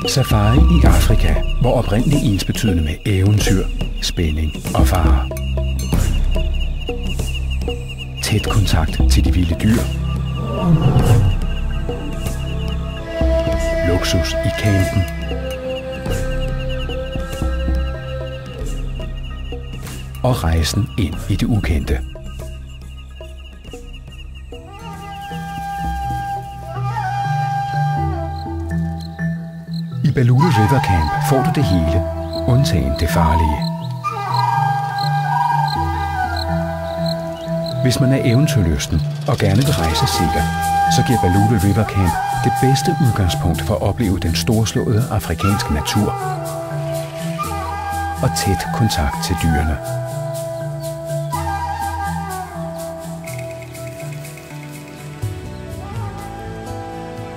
Safari i Afrika var oprindeligt ensbetydende med eventyr, spænding og fare. Tæt kontakt til de vilde dyr. Luksus i campen. Og rejsen ind i det ukendte. I Balule River Camp får du det hele, undtagen det farlige. Hvis man er eventyrlysten og gerne vil rejse sikkert, så giver Balule River Camp det bedste udgangspunkt for at opleve den storslåede afrikanske natur og tæt kontakt til dyrene.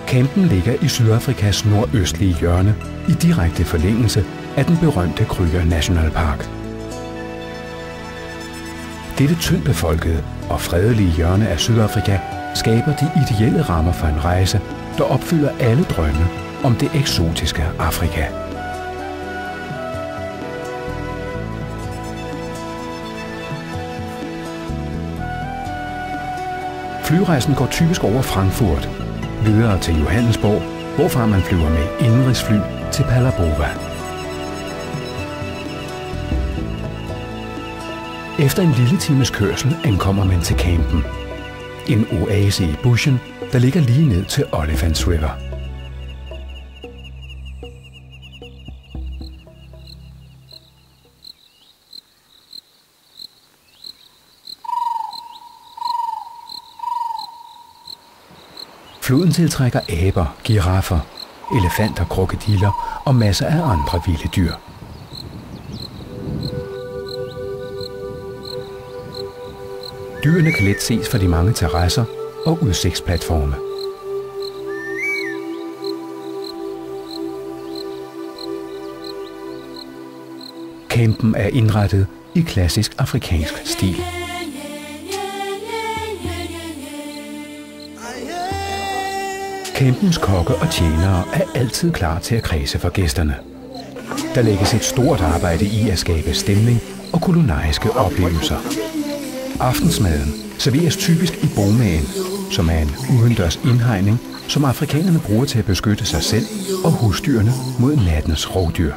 Campen ligger i Sydafrikas nordøstlige hjørne i direkte forlængelse af den berømte Kruger National Park. Dette tyndt befolkede og fredelige hjørne af Sydafrika skaber de ideelle rammer for en rejse, der opfylder alle drømme om det eksotiske Afrika. Flyrejsen går typisk over Frankfurt, videre til Johannesborg, hvorfra man flyver med indenrigsfly til Palabova. Efter en lille times kørsel ankommer man til campen. En oase i bushen, der ligger lige ned til Olifants River. Floden tiltrækker aber, giraffer, elefanter, krokodiller og masser af andre vilde dyr. Dyrene kan let ses fra de mange terrasser og udsigtsplatforme. Campen er indrettet i klassisk afrikansk stil. Campens kokke og tjenere er altid klar til at kræse for gæsterne. Der lægges et stort arbejde i at skabe stemning og kulinariske oplevelser. Aftensmaden serveres typisk i bomaen, som er en udendørs indhegning, som afrikanerne bruger til at beskytte sig selv og husdyrene mod nattens rovdyr.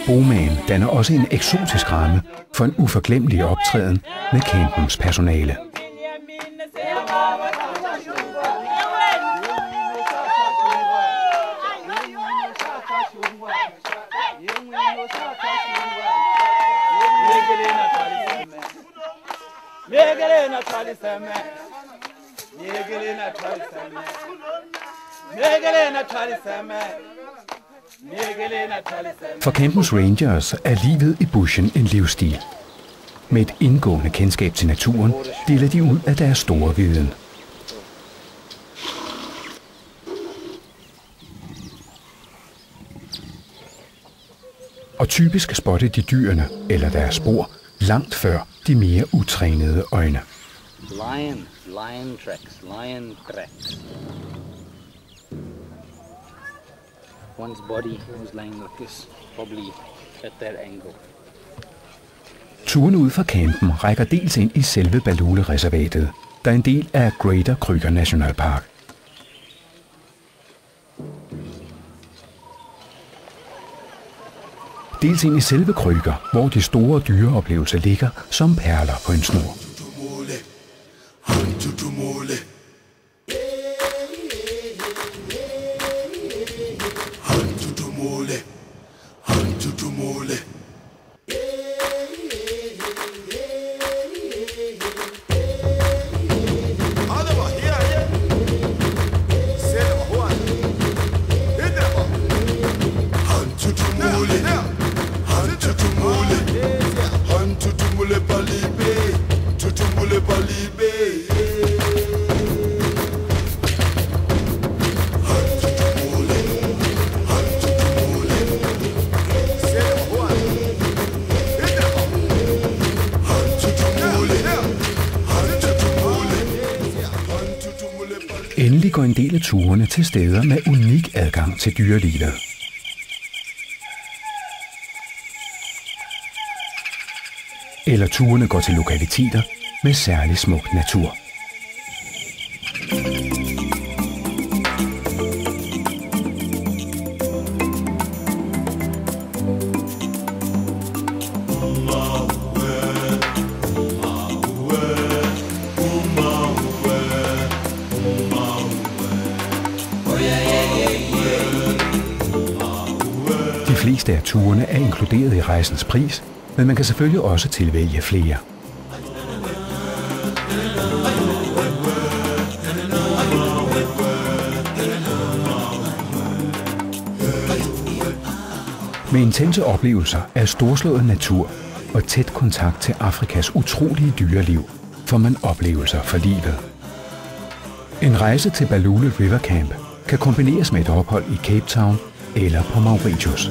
Bomaen danner også en eksotisk ramme for en uforglemmelig optræden med campens personale. For campens rangers er livet i bushen en livsstil. Med et indgående kendskab til naturen deler de ud af deres store viden. Og typisk spotter de dyrene eller deres spor langt før de mere utrænede øjne. Lion tracks. One's body was lying like this, probably at that angle. Turen ud fra campen rækker dels ind i selve Balule-reservatet, der er en del af Greater Kruger National Park. Dels ind i selve Kruger, hvor de store dyreoplevelser ligger som perler på en snor. Endelig går en del af turene til steder med unik adgang til dyrelivet. Eller turene går til lokaliteter med særlig smuk natur. De fleste af turene er inkluderet i rejsens pris, men man kan selvfølgelig også tilvælge flere. Med intense oplevelser af storslået natur og tæt kontakt til Afrikas utrolige dyreliv, får man oplevelser for livet. En rejse til Balule River Camp kan kombineres med et ophold i Cape Town eller på Mauritius.